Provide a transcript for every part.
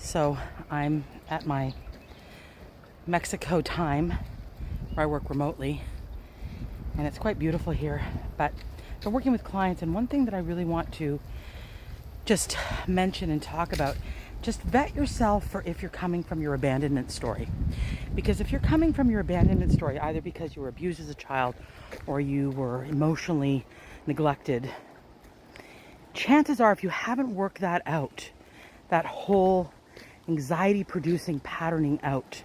So I'm at my Mexico time where I work remotely, and it's quite beautiful here. But I'm working with clients, and one thing that I really want to just mention and talk about, just vet yourself for if you're coming from your abandonment story. Because if you're coming from your abandonment story, either because you were abused as a child or you were emotionally neglected, chances are if you haven't worked that out, that whole anxiety producing patterning out,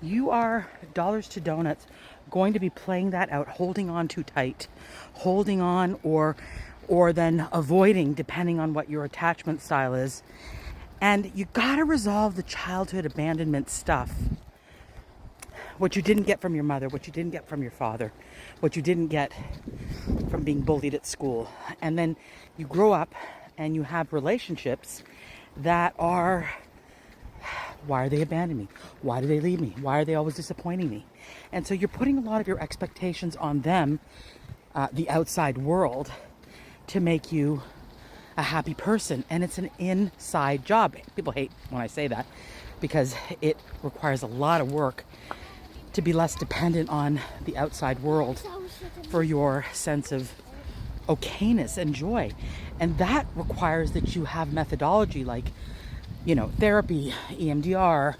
you are, dollars to donuts, going to be playing that out, holding on too tight, holding on or then avoiding, depending on what your attachment style is. And you gotta resolve the childhood abandonment stuff. What you didn't get from your mother, what you didn't get from your father, what you didn't get from being bullied at school. And then you grow up and you have relationships that are, why are they abandoning me? Why do they leave me? Why are they always disappointing me? And so you're putting a lot of your expectations on them, the outside world, to make you a happy person. And it's an inside job. People hate when I say that because it requires a lot of work to be less dependent on the outside world for your sense of okayness and joy. And that requires that you have methodology like, therapy, emdr,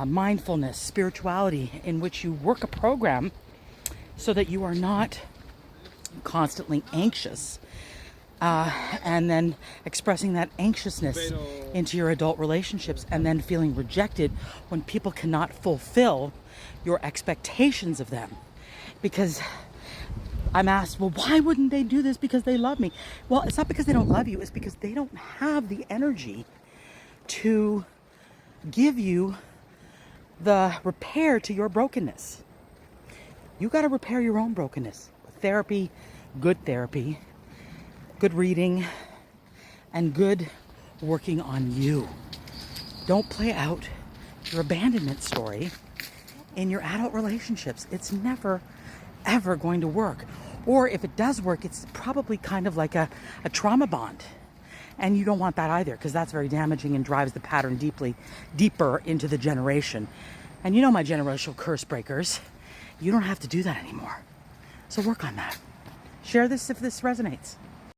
mindfulness, spirituality, in which you work a program so that you are not constantly anxious, and then expressing that anxiousness into your adult relationships, and then feeling rejected when people cannot fulfill your expectations of them. Because I'm asked, well, why wouldn't they do this? Because they love me. Well, it's not because they don't love you, it's because they don't have the energy to give you the repair to your brokenness. You got to repair your own brokenness. Therapy, good reading, and good working on you. Don't play out your abandonment story in your adult relationships. It's never, ever going to work. Or if it does work, it's probably kind of like a trauma bond. And you don't want that either, because that's very damaging and drives the pattern deeper into the generation. And my generational curse breakers, you don't have to do that anymore. So work on that. Share this if this resonates.